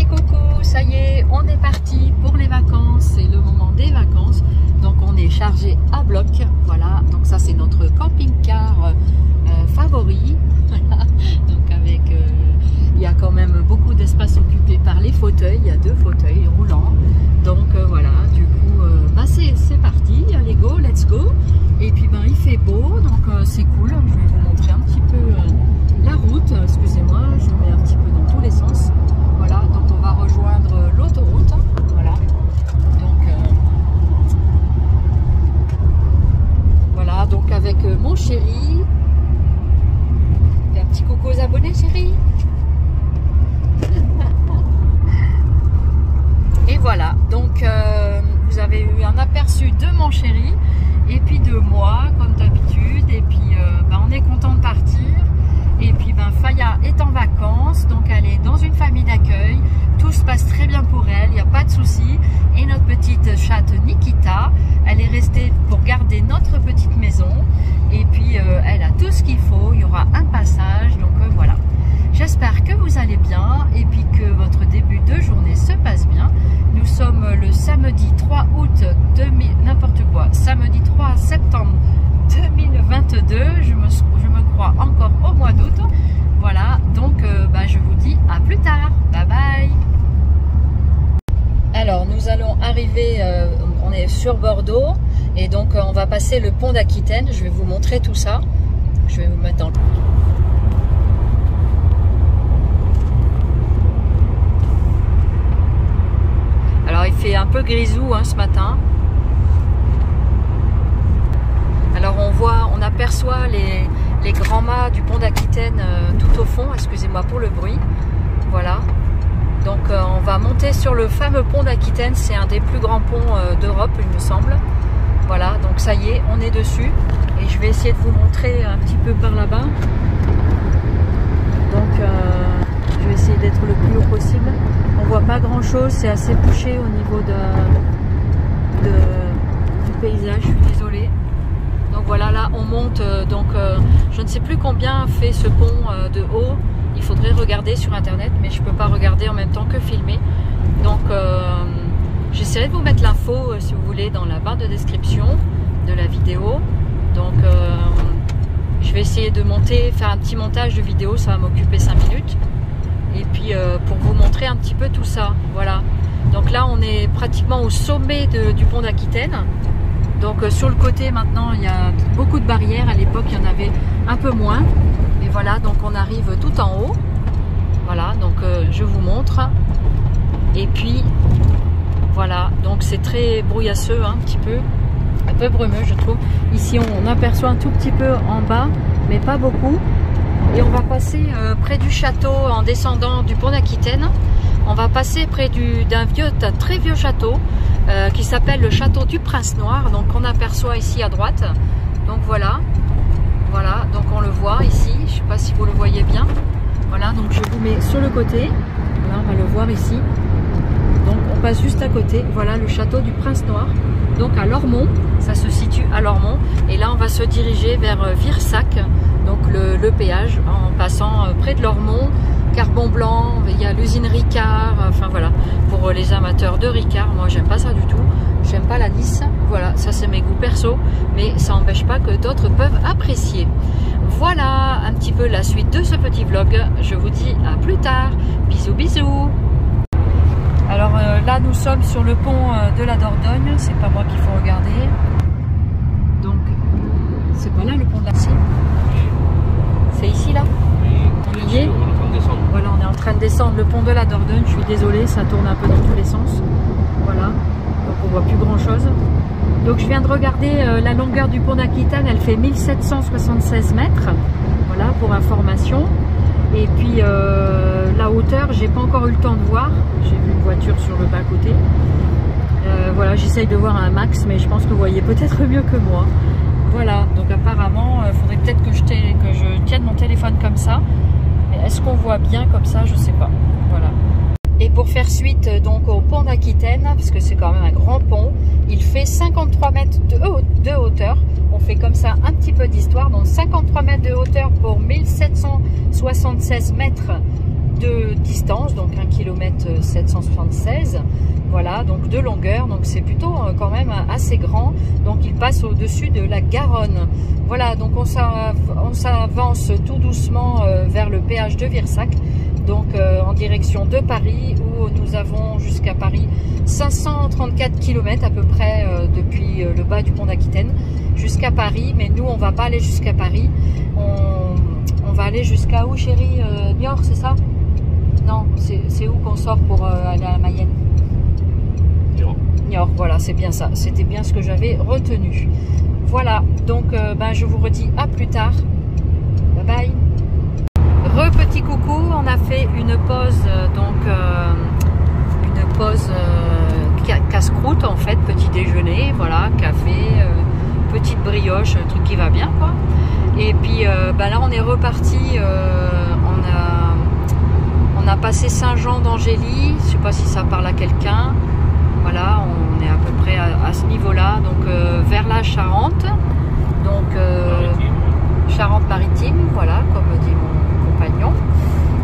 Et coucou, ça y est, on est parti pour les vacances, c'est le moment des vacances. Donc on est chargé à bloc, voilà, donc ça c'est notre camping-car favori. Donc avec, il y a quand même beaucoup d'espace occupé par les fauteuils, il y a 2 fauteuils roulants. Donc voilà, du coup, bah c'est parti, allez go, let's go. Et puis ben il fait beau, donc c'est cool, je vais vous montrer un petit peu la route, excusez-moi, je mets un petit peu dans tous les sens. Voilà, donc on va rejoindre l'autoroute, voilà. Donc voilà, donc avec mon chéri. Fais un petit coucou aux abonnés, chéri. Et voilà, donc vous avez eu un aperçu de mon chéri et puis de moi comme d'habitude. Et puis ben, on est content de partir. Et puis ben, Faya est en vacances, donc elle est dans une famille d'accueil. Tout se passe très bien pour elle, il n'y a pas de souci. Et notre petite chatte Nikita, elle est restée pour garder notre petite maison. Et puis elle a tout ce qu'il faut, il y aura un passage, donc voilà. J'espère que vous allez bien et puis que votre début de journée se passe bien. Nous sommes le samedi 3 août, samedi 3 septembre 2022. Je me crois encore au mois d'août. Voilà, donc bah, je vous dis à plus tard. Bye bye. Alors nous allons arriver, on est sur Bordeaux et donc on va passer le pont d'Aquitaine. Je vais vous montrer tout ça. Je vais vous mettre dans le... Alors il fait un peu grisou hein, ce matin. Alors on aperçoit les grands mâts du pont d'Aquitaine tout au fond, excusez-moi pour le bruit. Voilà. Donc on va monter sur le fameux pont d'Aquitaine, c'est un des plus grands ponts d'Europe il me semble. Voilà, donc ça y est, on est dessus. Et je vais essayer de vous montrer un petit peu par là-bas. Donc je vais essayer d'être le plus haut possible. On voit pas grand chose, c'est assez bouché au niveau du paysage, je suis désolée. Donc voilà, là on monte, donc je ne sais plus combien fait ce pont de haut. Il faudrait regarder sur internet, mais je ne peux pas regarder en même temps que filmer. Donc j'essaierai de vous mettre l'info si vous voulez dans la barre de description de la vidéo. Donc je vais essayer de faire un petit montage de vidéo, ça va m'occuper 5 minutes. Et puis pour vous montrer un petit peu tout ça, voilà. Donc là on est pratiquement au sommet du pont d'Aquitaine. Donc sur le côté maintenant il y a beaucoup de barrières, à l'époque il y en avait un peu moins. Et voilà, donc on arrive tout en haut. Voilà, donc je vous montre. Et puis voilà, donc c'est très brouillasseux hein, un peu brumeux je trouve. Ici on aperçoit un tout petit peu en bas, mais pas beaucoup. Et on va passer près du château en descendant du pont d'Aquitaine. On va passer près d'un très vieux château qui s'appelle le château du Prince Noir. Donc on aperçoit ici à droite. Donc voilà, donc on le voit ici. Je ne sais pas si vous le voyez bien. Voilà, donc je vous mets sur le côté. Là on va le voir ici. Donc on passe juste à côté. Voilà le château du Prince Noir. Donc à Lormont, ça se situe à Lormont. Et là on va se diriger vers Virsac. Donc le péage en passant près de Lormont, Carbon Blanc, il y a l'usine Ricard, enfin voilà, pour les amateurs de Ricard, moi j'aime pas ça du tout, j'aime pas la Nice, voilà, ça c'est mes goûts perso, mais ça n'empêche pas que d'autres peuvent apprécier. Voilà un petit peu la suite de ce petit vlog, je vous dis à plus tard, bisous bisous. Alors là nous sommes sur le pont de la Dordogne, c'est pas moi qu'il faut regarder, donc c'est pas là le pont de la Cime. C'est ici là? On y est? Voilà, on est en train de descendre le pont de la Dordogne. Je suis désolée, ça tourne un peu dans tous les sens. Voilà, donc on voit plus grand chose. Donc je viens de regarder la longueur du pont d'Aquitaine, elle fait 1776 mètres. Voilà, pour information. Et puis la hauteur, j'ai pas encore eu le temps de voir. J'ai vu une voiture sur le bas côté. Voilà, j'essaye de voir un max, mais je pense que vous voyez peut-être mieux que moi. Voilà, donc apparemment, il faudrait peut-être que je tienne mon téléphone comme ça. Mais est-ce qu'on voit bien comme ça? Je sais pas. Voilà. Et pour faire suite donc au pont d'Aquitaine, parce que c'est quand même un grand pont, il fait 53 mètres de hauteur. On fait comme ça un petit peu d'histoire. Donc 53 mètres de hauteur pour 1776 mètres de distance, donc 1 km 776. Voilà, donc de longueur, donc c'est plutôt quand même assez grand. Donc il passe au-dessus de la Garonne. Voilà, donc on s'avance tout doucement vers le péage de Virsac, donc en direction de Paris, où nous avons jusqu'à Paris 534 km à peu près depuis le bas du pont d'Aquitaine jusqu'à Paris. Mais nous, on va pas aller jusqu'à Paris. On va aller jusqu'à où, chérie? Niort, c'est ça? Non, c'est où qu'on sort pour aller à Mayenne? Niort, voilà, c'est bien ça. C'était bien ce que j'avais retenu. Voilà, donc je vous redis à plus tard. Bye bye. Petit coucou, on a fait une pause, une pause casse-croûte en fait, petit déjeuner, voilà, café, petite brioche, un truc qui va bien quoi. Et puis là on est reparti, on a passé Saint-Jean d'Angély, je sais pas si ça parle à quelqu'un. Voilà, on est à peu près à ce niveau-là, donc vers la Charente, donc Charente-Maritime, voilà, comme dit mon compagnon.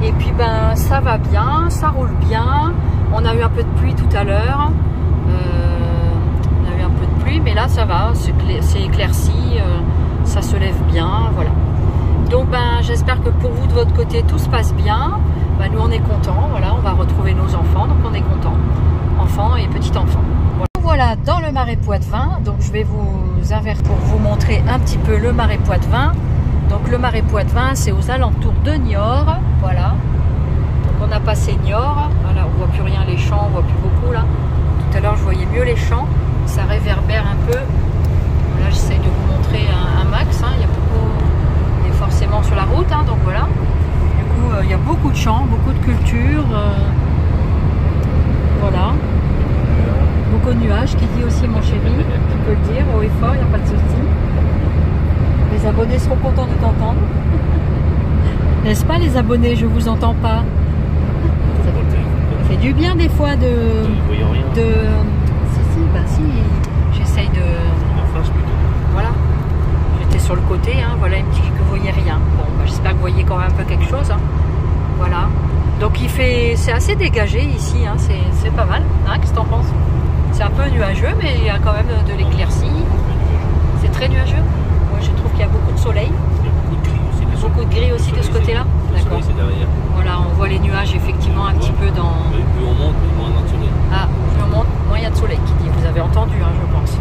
Et puis ça va bien, ça roule bien. On a eu un peu de pluie tout à l'heure, on a eu un peu de pluie, mais là ça va, c'est éclairci, ça se lève bien, voilà. Donc j'espère que pour vous de votre côté tout se passe bien. Nous on est contents, voilà, on va retrouver nos enfants, donc on est contents. Enfants et petits-enfants. Voilà, dans le Marais Poitevin, donc je vais vous avertir pour vous montrer un petit peu le Marais Poitevin. Donc le Marais Poitevin, c'est aux alentours de Niort, voilà. Donc on a passé Niort, voilà, on voit plus rien les champs, on voit plus beaucoup là. Tout à l'heure je voyais mieux les champs, ça réverbère un peu. Là j'essaye de vous montrer un max, il y a beaucoup, on est forcément sur la route, donc voilà. Du coup il y a beaucoup de champs, beaucoup de cultures. Voilà, beaucoup de nuages, qui dit aussi mon chéri, tu peux le dire haut et fort, il n'y a pas de souci. Les abonnés seront contents de t'entendre. N'est-ce pas les abonnés, je vous entends pas. Ça fait du bien des fois de... Si, j'essaye de... Voilà, j'étais sur le côté, voilà, il me dit que vous voyez rien. Bon, j'espère que vous voyez quand même un peu quelque chose. Voilà. Donc c'est assez dégagé ici, c'est pas mal. Qu'est-ce que t'en penses? C'est un peu nuageux, mais il y a quand même de l'éclaircie. C'est très nuageux. Moi, je trouve qu'il y a beaucoup de soleil. Il y a beaucoup de gris aussi. Beaucoup de gris aussi de ce côté-là. D'accord. Voilà, on voit les nuages effectivement un petit peu dans. Plus on monte, moins il y a de soleil. Ah, plus on monte, moins il y a de soleil qui dit. Vous avez entendu, je pense.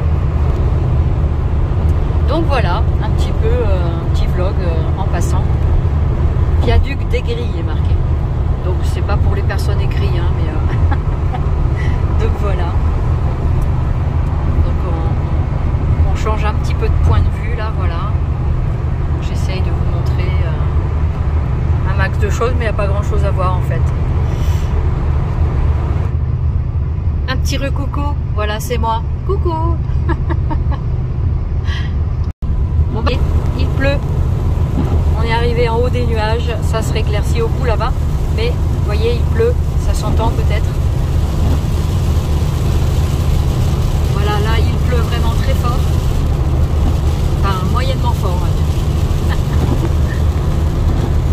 Donc voilà, un petit peu, un petit vlog en passant. Viaduc d'Aigri est marqué. Donc c'est pas pour les personnes aigries, mais donc voilà. Donc on change un petit peu de point de vue là, voilà. J'essaye de vous montrer un max de choses, mais il n'y a pas grand chose à voir en fait. Un petit recoucou, voilà c'est moi. Coucou. Bon, il pleut. On est arrivé en haut des nuages, ça se éclaircit au bout là-bas. Mais vous voyez, il pleut, ça s'entend peut-être. Voilà, là il pleut vraiment très fort. Enfin, moyennement fort, on va dire.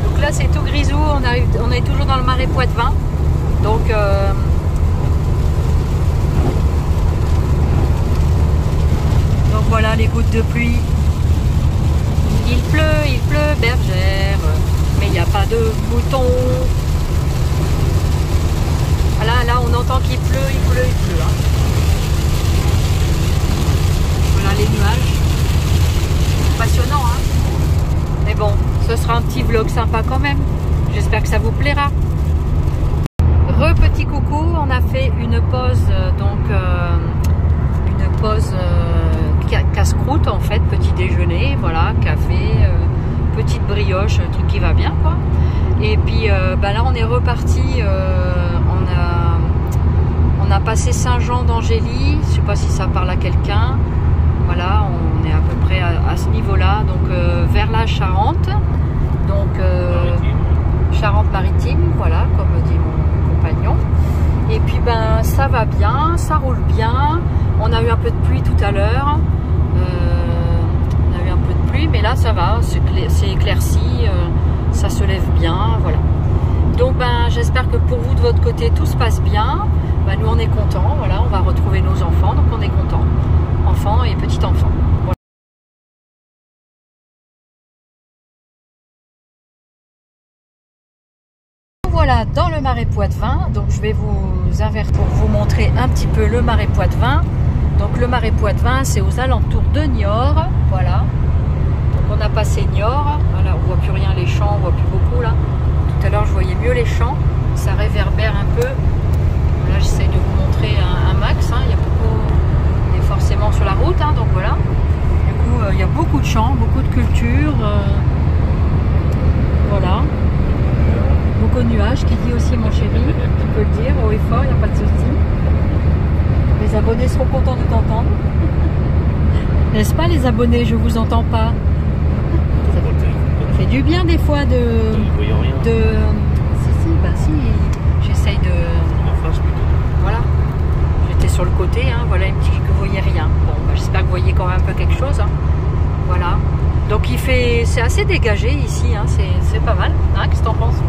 Donc là c'est tout grisou, on est toujours dans le Marais Poitevin. Donc voilà les gouttes de pluie. Il pleut, bergère, mais il n'y a pas de moutons. Là on entend qu'il pleut, il pleut. Voilà les nuages. Passionnant, Mais bon, ce sera un petit vlog sympa quand même. J'espère que ça vous plaira. Petit coucou, on a fait une pause, une pause casse-croûte en fait, petit déjeuner, voilà, café, petite brioche, un truc qui va bien quoi. Et puis là on est reparti, on a passé Saint-Jean d'Angély, je sais pas si ça parle à quelqu'un. Voilà, on est à peu près à ce niveau-là, donc vers la Charente, donc Charente-Maritime, voilà, comme dit mon compagnon. Et puis ça va bien, ça roule bien. On a eu un peu de pluie tout à l'heure. On a eu un peu de pluie, mais là ça va, c'est éclairci, ça se lève bien, voilà. Donc que pour vous de votre côté tout se passe bien. Ben, nous on est contents, voilà, on va retrouver nos enfants, donc on est contents, enfants et petits-enfants. Voilà, dans le Marais Poitevin, donc je vais vous inverser pour vous montrer un petit peu le Marais Poitevin. Donc le Marais Poitevin, c'est aux alentours de Niort, voilà. Donc on a passé Niort, voilà, on voit plus rien les champs, on voit plus beaucoup là. Tout à l'heure je voyais mieux les champs, ça réverbère un peu. Là j'essaie de vous montrer un max, hein. Il y a beaucoup, on est forcément sur la route, hein, donc voilà. Du coup il y a beaucoup de champs, beaucoup de cultures, voilà. Beaucoup de nuages, qui dit aussi mon chéri, tu peux le dire haut et fort, il n'y a pas de souci. Les abonnés seront contents de t'entendre. N'est-ce pas les abonnés, je vous entends pas. Ça fait du bien des fois de... Si, j'essaye de... Voilà. J'étais sur le côté, hein, voilà, il me dit que vous voyez rien. Bon, bah, j'espère que vous voyez quand même un peu quelque chose. Hein. Voilà. Donc il fait... C'est assez dégagé ici, hein, c'est pas mal. Hein, qu'est-ce que t'en penses?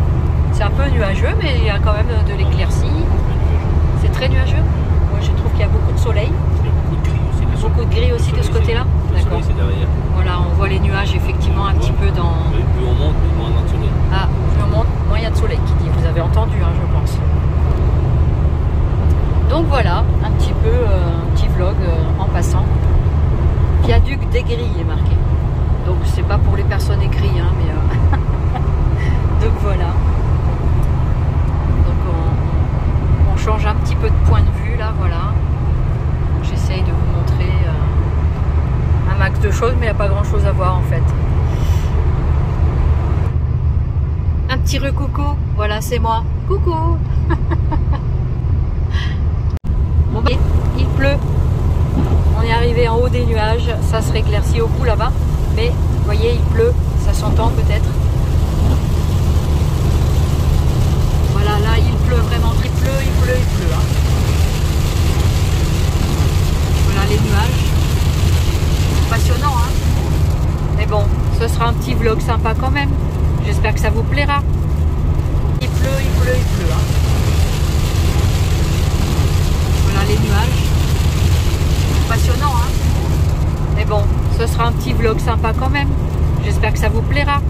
C'est un peu nuageux, mais il y a quand même de l'éclaircie. C'est très nuageux. Moi, je trouve qu'il y a beaucoup de soleil. Il y a beaucoup de gris aussi. Beaucoup de gris aussi de ce côté-là. D'accord. Voilà, on voit les nuages effectivement un petit peu dans... Plus on monte, plus moins il y a de soleil. Ah, plus on monte, moins il y a de soleil qui dit. Vous avez entendu, hein, je pense. Donc voilà, un petit peu, un petit vlog en passant. Viaduc d'Aigri est marqué. Donc c'est pas pour les personnes aigries, hein, mais... Donc voilà. On change un petit peu de point de vue là, voilà. J'essaye de vous montrer un max de choses, mais il n'y a pas grand chose à voir en fait. Un petit recoucou, voilà, c'est moi. Coucou. Bon, il pleut. On est arrivé en haut des nuages, ça se éclaircit au bout là-bas, mais vous voyez, il pleut, ça s'entend peut-être. Voilà, là il pleut vraiment, il pleut. Hein. Voilà les nuages. Passionnant, hein. Mais bon, ce sera un petit vlog sympa quand même. J'espère que ça vous plaira. Il pleut. Hein. Voilà les nuages. Passionnant, hein. Mais bon, ce sera un petit vlog sympa quand même. J'espère que ça vous plaira.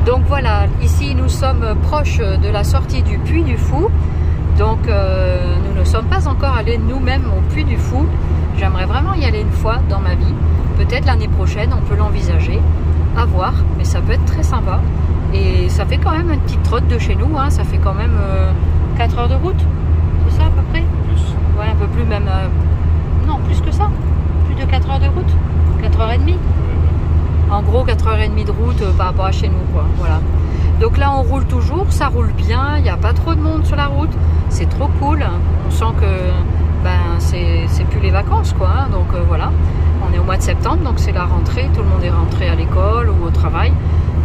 Donc voilà, ici nous sommes proches de la sortie du Puy du Fou. Donc nous ne sommes pas encore allés nous-mêmes au Puy du Fou. J'aimerais vraiment y aller une fois dans ma vie. Peut-être l'année prochaine, on peut l'envisager. À voir, mais ça peut être très sympa. Et ça fait quand même une petite trotte de chez nous. Hein. Ça fait quand même 4 heures de route. C'est ça à peu près? Plus. Ouais, un peu plus même. Non, plus que ça. Plus de 4 heures de route. 4h30. En gros 4h30 de route par rapport à chez nous quoi. Voilà. Donc là on roule toujours, ça roule bien, il n'y a pas trop de monde sur la route, c'est trop cool. On sent que ben, c'est plus les vacances quoi. Hein. Donc voilà, on est au mois de septembre, donc c'est la rentrée, tout le monde est rentré à l'école ou au travail.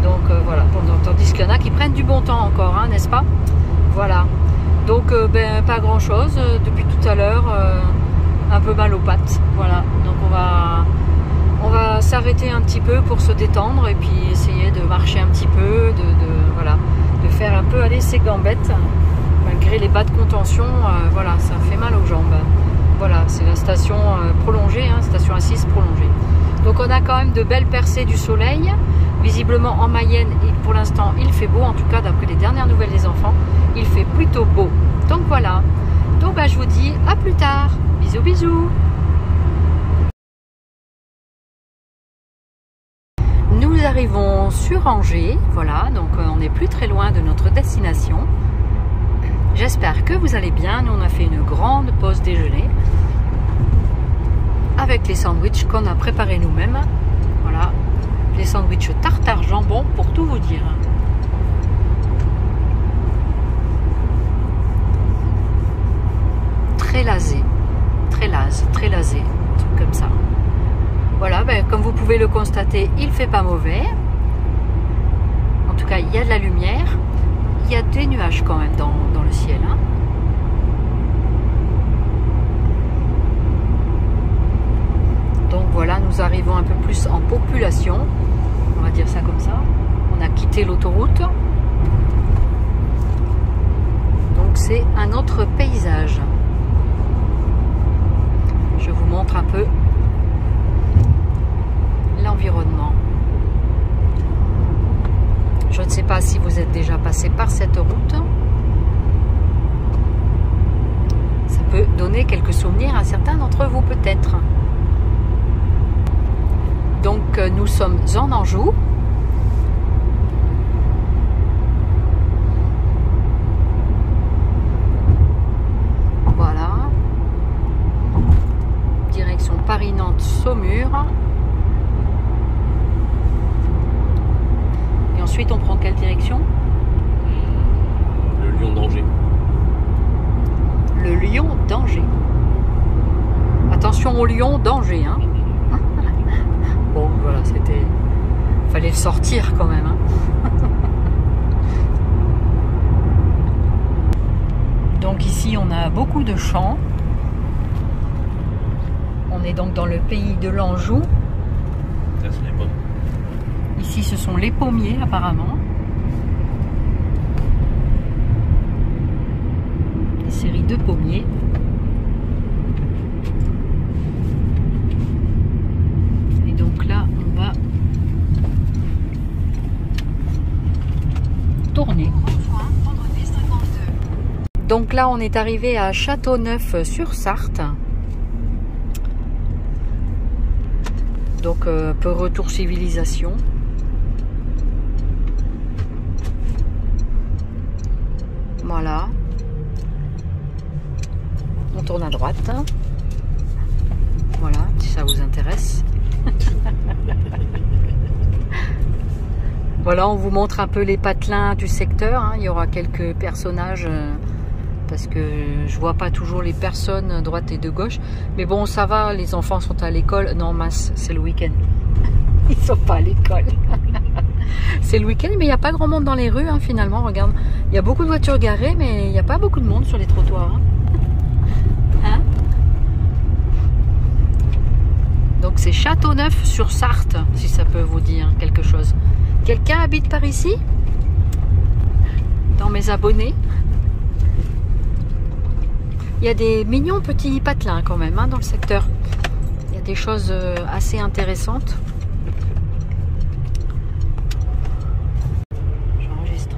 Donc voilà, tandis qu'il y en a qui prennent du bon temps encore, hein, n'est-ce pas? Voilà. Donc ben, pas grand chose depuis tout à l'heure, un peu mal aux pattes. Voilà, donc on va s'arrêter un petit peu pour se détendre et puis essayer de marcher un petit peu, voilà, de faire un peu aller ses gambettes. Malgré les bas de contention, voilà, ça fait mal aux jambes. Voilà, c'est la station prolongée, hein, station assise prolongée. Donc on a quand même de belles percées du soleil. Visiblement en Mayenne, et pour l'instant il fait beau, en tout cas d'après les dernières nouvelles des enfants, il fait plutôt beau. Donc voilà, donc bah, je vous dis à plus tard. Bisous bisous. Nous arrivons sur Angers, voilà, donc on n'est plus très loin de notre destination. J'espère que vous allez bien. Nous on a fait une grande pause déjeuner avec les sandwichs qu'on a préparés nous-mêmes. Voilà, les sandwichs tartare jambon pour tout vous dire. Très lasé, très lasé, un truc comme ça. Voilà, ben, comme vous pouvez le constater, il fait pas mauvais. En tout cas, il y a de la lumière. Il y a des nuages quand même dans le ciel. Hein. Donc voilà, nous arrivons un peu plus en population. On va dire ça comme ça. On a quitté l'autoroute. c'est un autre paysage. Je vous montre un peu l'environnement. Je ne sais pas si vous êtes déjà passé par cette route. Ça peut donner quelques souvenirs à certains d'entre vous peut-être. Donc nous sommes en Anjou. Voilà. Direction Paris-Nantes-Saumur. Et ensuite on prend quelle direction? Le Lyon d'Angers. Le Lyon d'Angers. Attention au Lyon d'Angers, hein. Bon, voilà, c'était... Fallait le sortir quand même, hein. Donc ici, on a beaucoup de champs. On est donc dans le pays de l'Anjou. Là, c'est les pommes. Ici, ce sont les pommiers, apparemment. Des séries de pommiers. Et donc là, on va tourner. Donc là, on est arrivé à Châteauneuf-sur-Sarthe. Donc, peu retour civilisation. Voilà. On tourne à droite. Voilà, si ça vous intéresse. Voilà, on vous montre un peu les patelins du secteur, hein. Il y aura quelques personnages parce que je vois pas toujours les personnes à droite et de gauche. Mais bon, ça va, les enfants sont à l'école. Non, mince, c'est le week-end. Ils sont pas à l'école. C'est le week-end, mais il n'y a pas grand monde dans les rues, hein, finalement. Regarde, il y a beaucoup de voitures garées, mais il n'y a pas beaucoup de monde sur les trottoirs. Hein? Donc c'est Châteauneuf-sur-Sarthe, si ça peut vous dire quelque chose. Quelqu'un habite par ici? Dans mes abonnés? Il y a des mignons petits patelins quand même, hein, dans le secteur. Il y a des choses assez intéressantes. J'enregistre.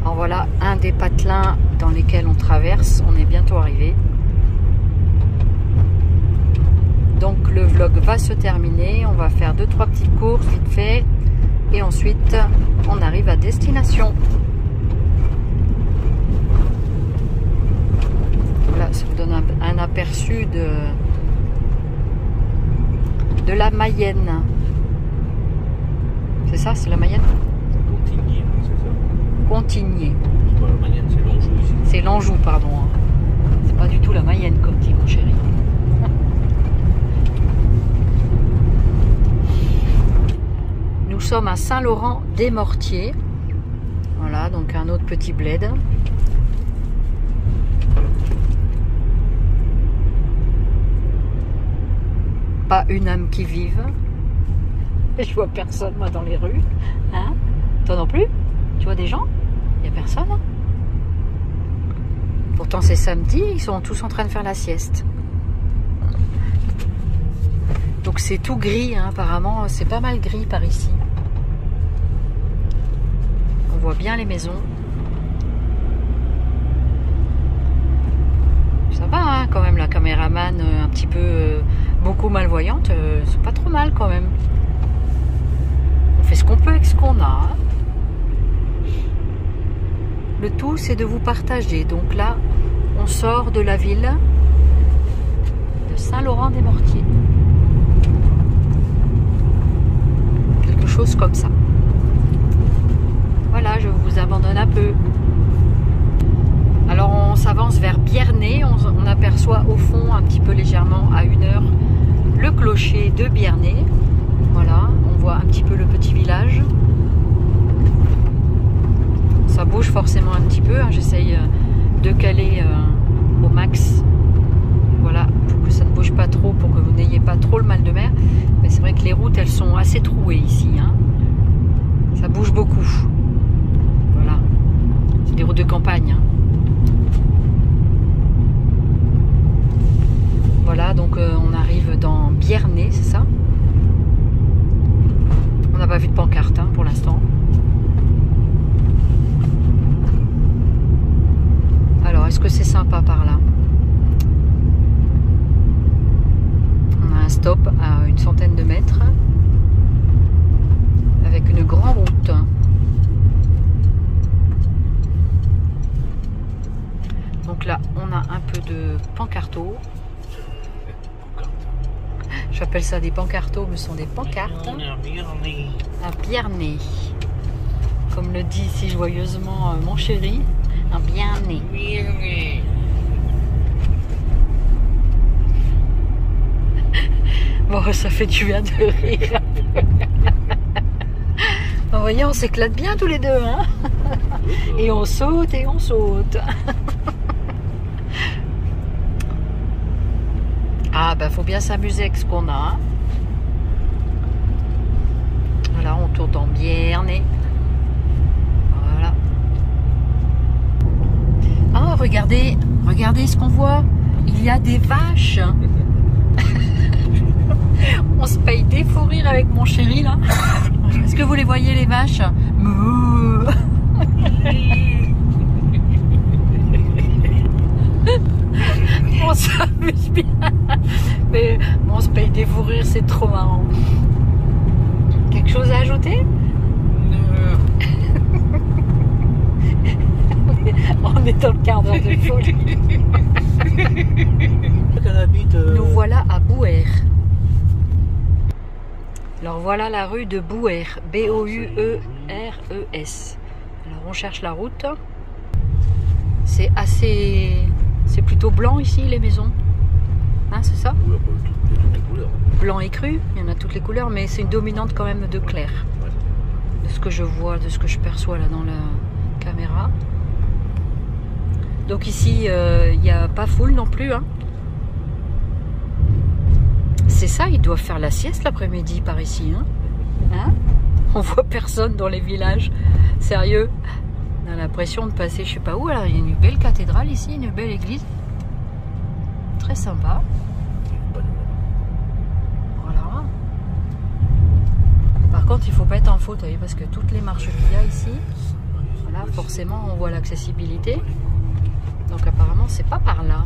Alors voilà, un des patelins dans lesquels on traverse. On est bientôt arrivé. Donc le vlog va se terminer. On va faire 2-3 petites courses vite fait. Et ensuite, on arrive à destination. Là, ça vous donne un aperçu de la Mayenne. C'est ça, c'est la Mayenne? Contigny, c'est ça. Contigny. C'est pas la Mayenne, c'est l'Anjou ici. C'est l'Anjou, pardon. C'est pas du tout la Mayenne, comme dit mon chéri. Nous sommes à Saint-Laurent-des-Mortiers. Voilà, donc un autre petit bled. Pas une âme qui vive. Je vois personne, moi, dans les rues. Hein? Toi non plus? Tu vois des gens? Il n'y a personne. Hein? Pourtant, c'est samedi, ils sont tous en train de faire la sieste. Donc, c'est tout gris, hein, apparemment. C'est pas mal gris par ici. On voit bien les maisons. Ça va, hein, quand même, la caméraman, un petit peu beaucoup malvoyante, c'est pas trop mal quand même. On fait ce qu'on peut avec ce qu'on a. Hein. Le tout, c'est de vous partager. Donc là, on sort de la ville de Saint-Laurent-des-Mortiers. Quelque chose comme ça. Voilà, je vous abandonne un peu. Alors on s'avance vers Biernay, on aperçoit au fond, un petit peu légèrement à 1 heure, le clocher de Biernay. Voilà, on voit un petit peu le petit village. Ça bouge forcément un petit peu, hein. J'essaye de caler au max. Voilà, pour que ça ne bouge pas trop, pour que vous n'ayez pas trop le mal de mer. Mais c'est vrai que les routes, elles sont assez trouées ici. Hein. Ça bouge beaucoup. Voilà. des routes de campagne. Hein. Voilà, donc on arrive dans Biernay, c'est ça? On n'a pas vu de pancarte hein, pour l'instant. Alors, est-ce que c'est sympa par là? On a un stop à une centaine de mètres avec une grande route. Donc là, on a un peu de pancarto. J'appelle ça des pancartos, mais ce sont des pancartes. Un Biernay. Comme le dit si joyeusement mon chéri, un Biernay. Bon, ça fait du bien de rire. Vous voyez, on s'éclate bien tous les deux. Hein, et on saute et on saute. Ah, bah, faut bien s'amuser avec ce qu'on a. Hein. Voilà, on tourne en Biernay. Voilà. Ah, regardez ce qu'on voit. Il y a des vaches. On se paye des fous rires avec mon chéri, là. Est-ce que vous les voyez, les vaches? On s'amuse bien. Mais on se paye des fous rires, c'est trop marrant. Quelque chose à ajouter? On est dans le quart d'heure de folie. Nous voilà à Bouer. Alors voilà la rue de Bouer. B-O-U-E-R-E-S. Alors on cherche la route. C'est assez... C'est plutôt blanc ici, les maisons. Hein, c'est ça? Oui, toutes les couleurs. Blanc et cru, il y en a toutes les couleurs, mais c'est une dominante quand même de clair. Ouais. De ce que je vois, de ce que je perçois là dans la caméra. Donc ici, il n'y a pas foule non plus. Hein. C'est ça, ils doivent faire la sieste l'après-midi par ici. Hein, hein, on voit personne dans les villages. Sérieux. On a l'impression de passer je sais pas où. Alors, il y a une belle cathédrale ici, une belle église. Très sympa. Voilà. Par contre, il faut pas être en fauteuil parce que toutes les marches qu'il y a ici, voilà, forcément, on voit l'accessibilité. Donc apparemment, c'est pas par là.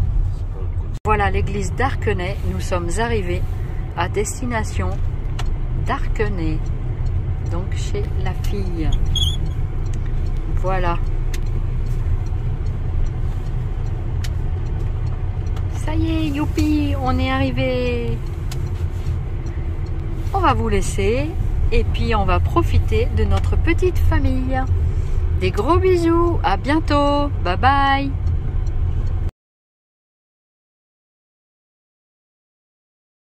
Voilà l'église d'Arquenay. Nous sommes arrivés à destination d'Arquenay. Donc chez la fille. Voilà. Ça y est, youpi, on est arrivé. On va vous laisser et puis on va profiter de notre petite famille. Des gros bisous, à bientôt, bye bye.